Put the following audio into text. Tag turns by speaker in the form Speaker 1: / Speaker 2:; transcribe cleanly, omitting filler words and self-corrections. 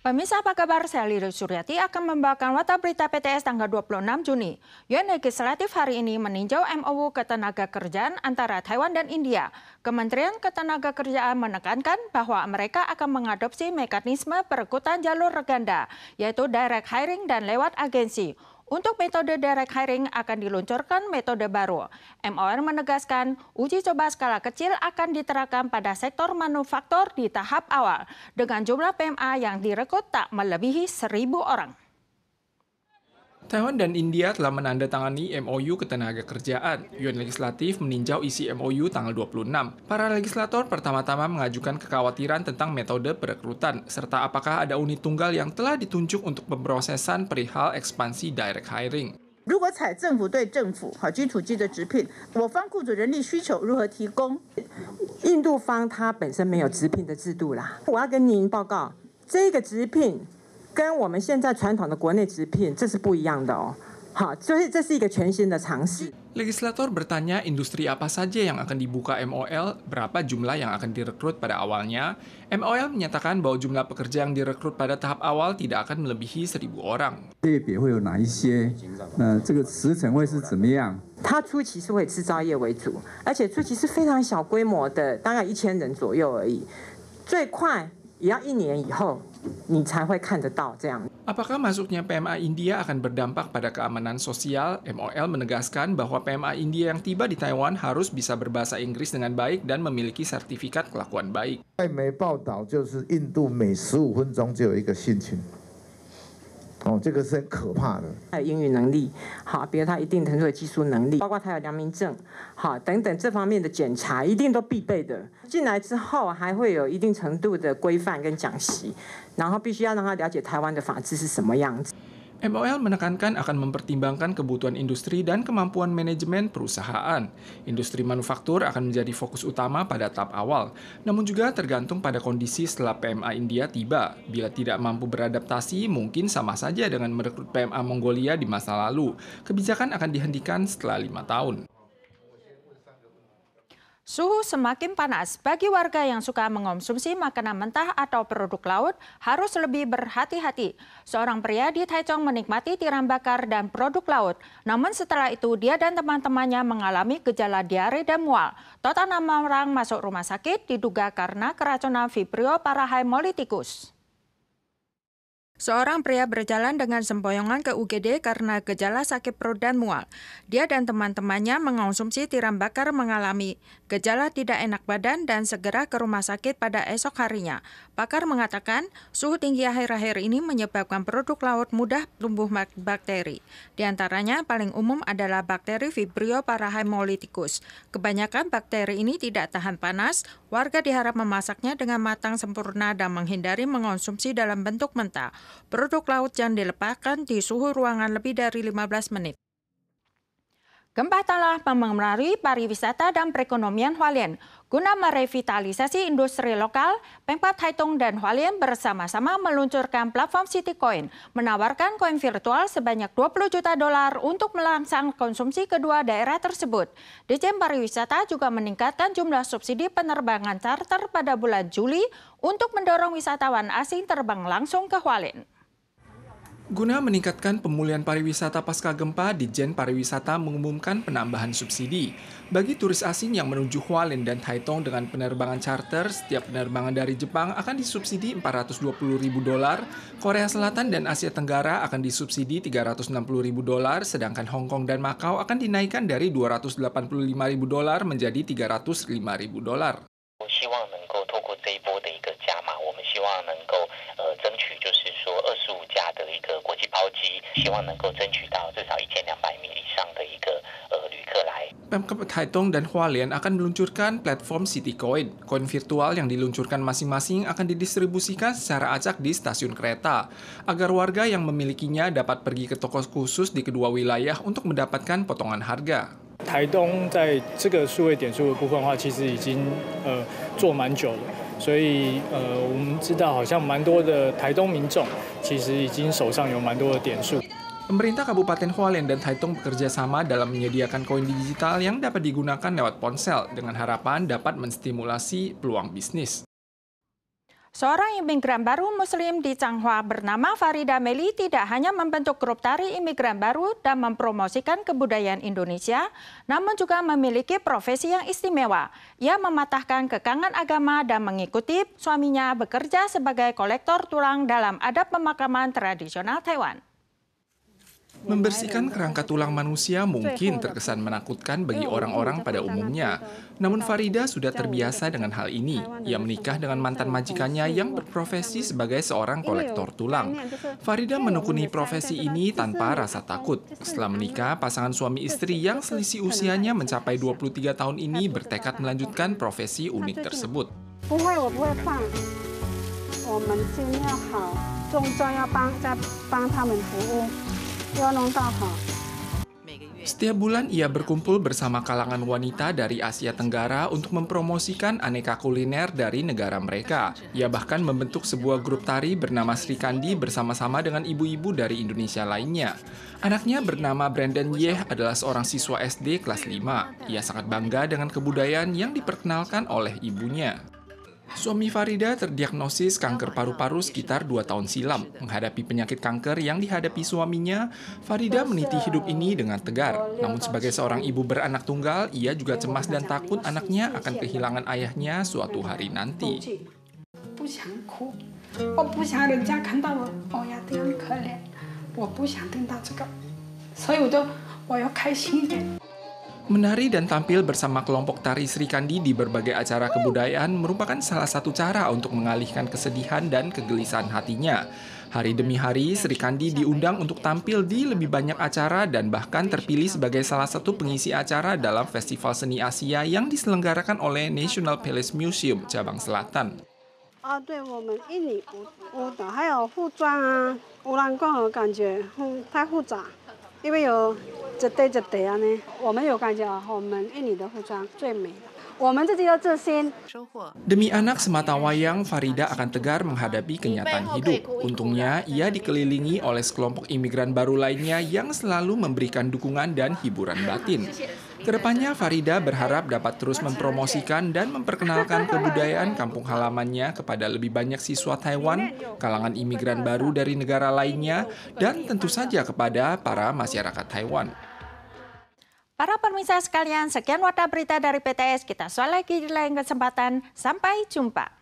Speaker 1: Pemirsa apa kabar? Saya Lili Suryati akan membawakan Warta Berita PTS tanggal 26 Juni. Yuan Legislatif hari ini meninjau MOU Ketenagakerjaan antara Taiwan dan India. Kementerian Ketenagakerjaan menekankan bahwa mereka akan mengadopsi mekanisme perekrutan jalur ganda, yaitu direct hiring dan lewat agensi. Untuk metode direct hiring akan diluncurkan metode baru. MOU menegaskan uji coba skala kecil akan diterapkan pada sektor manufaktur di tahap awal dengan jumlah PMA yang direkrut tak melebihi 1.000 orang.
Speaker 2: Taiwan dan India telah menandatangani MOU Ketenagakerjaan. Yuan Legislatif meninjau isi MOU tanggal 26. Para legislator pertama-tama mengajukan kekhawatiran tentang metode perekrutan, serta apakah ada unit tunggal yang telah ditunjuk untuk pemrosesan perihal ekspansi direct hiring.
Speaker 3: 如果采政府对政府基础的直聘，我方雇主人力需求如何提供？
Speaker 4: 印度方它本身没有直聘的制度啦。我要跟您报告，这个直聘跟我们现在传统的国内直聘这是不一样的哦。好，所以这是一个全新的尝试。
Speaker 2: Legislator bertanya industri apa saja yang akan dibuka MOL, berapa jumlah yang akan direkrut pada awalnya. MOL menyatakan bahwa jumlah pekerja yang direkrut pada tahap awal tidak akan melebihi 1.000 orang.
Speaker 5: 类别会有哪一些？这个时程会是怎么样？
Speaker 4: 它初期是会制造业为主，而且初期是非常小规模的，大概1000人左右而已。最快也要1年以后，你才会看得到这样。
Speaker 2: Apakah masuknya PMA India akan berdampak pada keamanan sosial? MOL menegaskan bahwa PMA India yang tiba di Taiwan harus bisa berbahasa Inggris dengan baik dan memiliki sertifikat kelakuan baik.
Speaker 6: 外媒报道就是印度每15分钟就有一个性侵。 这个是很可怕的。
Speaker 4: 还有英语能力，好，比如他一定程度的技术能力，包括他有良民证，好，等等这方面的检查一定都必备的。进来之后还会有一定程度的规范跟讲习，然后必须要让他了解台湾的法治是什么样子。
Speaker 2: MOL menekankan akan mempertimbangkan kebutuhan industri dan kemampuan manajemen perusahaan. Industri manufaktur akan menjadi fokus utama pada tahap awal, namun juga tergantung pada kondisi setelah PMA India tiba. Bila tidak mampu beradaptasi, mungkin sama saja dengan merekrut PMA Mongolia di masa lalu. Kebijakan akan dihentikan setelah 5 tahun.
Speaker 1: Suhu semakin panas. Bagi warga yang suka mengonsumsi makanan mentah atau produk laut harus lebih berhati-hati. Seorang pria di Taichung menikmati tiram bakar dan produk laut. Namun setelah itu dia dan teman-temannya mengalami gejala diare dan mual. Total 6 orang masuk rumah sakit diduga karena keracunan Vibrio parahemolyticus. Seorang pria berjalan dengan sempoyongan ke UGD karena gejala sakit perut dan mual. Dia dan teman-temannya mengonsumsi tiram bakar mengalami gejala tidak enak badan dan segera ke rumah sakit pada esok harinya. Pakar mengatakan suhu tinggi akhir-akhir ini menyebabkan produk laut mudah tumbuh bakteri. Di antaranya paling umum adalah bakteri Vibrio parahemolyticus. Kebanyakan bakteri ini tidak tahan panas. Warga diharap memasaknya dengan matang sempurna dan menghindari mengonsumsi dalam bentuk mentah. Produk laut jangan dilepaskan di suhu ruangan lebih dari 15 menit. Gempa telah mempengaruhi pariwisata dan perekonomian Hualien. Guna merevitalisasi industri lokal, Pemkab Taitung dan Hualien bersama-sama meluncurkan platform CityCoin, menawarkan koin virtual sebanyak $20 juta untuk merangsang konsumsi kedua daerah tersebut. Ditjen Pariwisata juga meningkatkan jumlah subsidi penerbangan charter pada bulan Juli untuk mendorong wisatawan asing terbang langsung ke Hualien.
Speaker 2: Guna meningkatkan pemulihan pariwisata pasca gempa, Ditjen Pariwisata mengumumkan penambahan subsidi. Bagi turis asing yang menuju Hualien dan Taitung dengan penerbangan charter, setiap penerbangan dari Jepang akan disubsidi $420.000, Korea Selatan dan Asia Tenggara akan disubsidi $360.000, sedangkan Hong Kong dan Makau akan dinaikkan dari $285.000 menjadi $305.000.
Speaker 7: 希望能够透过这一波的一个加码，我们希望能够争取就是说25家的一个国际包机，希望能够争取到至少1200名以上的一个旅客来。
Speaker 2: Pemkab Taitung dan Hualien akan meluncurkan platform CityCoin. Koin virtual yang diluncurkan masing-masing akan didistribusikan secara acak di stasiun kereta, agar warga yang memilikinya dapat pergi ke toko khusus di kedua wilayah untuk mendapatkan potongan harga.
Speaker 8: 台东在这个数位点数的部分的话，其实已经做蛮久了，所以我们知道好像蛮多的台东民众其实已经手上有蛮多的点数。
Speaker 2: Pemerintah Kabupaten Hualien dan Taitung bekerja sama dalam menyediakan koin digital yang dapat digunakan lewat ponsel dengan harapan dapat menstimulasi peluang bisnis.
Speaker 1: Seorang imigran baru Muslim di Changhua bernama Farida Meli tidak hanya membentuk grup tari imigran baru dan mempromosikan kebudayaan Indonesia, namun juga memiliki profesi yang istimewa. Ia mematahkan kekangan agama dan mengikuti suaminya bekerja sebagai kolektor tulang dalam adat pemakaman tradisional Taiwan.
Speaker 2: Membersihkan kerangka tulang manusia mungkin terkesan menakutkan bagi orang-orang pada umumnya. Namun Farida sudah terbiasa dengan hal ini. Ia menikah dengan mantan majikannya yang berprofesi sebagai seorang kolektor tulang. Farida menekuni profesi ini tanpa rasa takut. Setelah menikah, pasangan suami istri yang selisih usianya mencapai 23 tahun ini bertekad melanjutkan profesi unik tersebut. Setiap bulan ia berkumpul bersama kalangan wanita dari Asia Tenggara untuk mempromosikan aneka kuliner dari negara mereka. Ia bahkan membentuk sebuah grup tari bernama Sri Kandi bersama-sama dengan ibu-ibu dari Indonesia lainnya. Anaknya bernama Brandon Yeh adalah seorang siswa SD kelas 5. Ia sangat bangga dengan kebudayaan yang diperkenalkan oleh ibunya. Suami Farida terdiagnosis kanker paru-paru sekitar 2 tahun silam. Menghadapi penyakit kanker yang dihadapi suaminya, Farida meniti hidup ini dengan tegar. Namun sebagai seorang ibu beranak tunggal, ia juga cemas dan takut anaknya akan kehilangan ayahnya suatu hari nanti. Menari dan tampil bersama kelompok tari Sri Kandi di berbagai acara kebudayaan merupakan salah satu cara untuk mengalihkan kesedihan dan kegelisahan hatinya. Hari demi hari, Sri Kandi diundang untuk tampil di lebih banyak acara dan bahkan terpilih sebagai salah satu pengisi acara dalam Festival Seni Asia yang diselenggarakan oleh National Palace Museum, Cabang Selatan. Demi anak semata wayang, Farida akan tegar menghadapi kenyataan hidup. Untungnya, ia dikelilingi oleh sekelompok imigran baru lainnya yang selalu memberikan dukungan dan hiburan batin. Kedepannya, Farida berharap dapat terus mempromosikan dan memperkenalkan kebudayaan kampung halamannya kepada lebih banyak siswa Taiwan, kalangan imigran baru dari negara lainnya, dan tentu saja kepada para masyarakat Taiwan.
Speaker 1: Para pemirsa sekalian, sekian wadah berita dari PTS. Kita soal lagi di lain kesempatan. Sampai jumpa.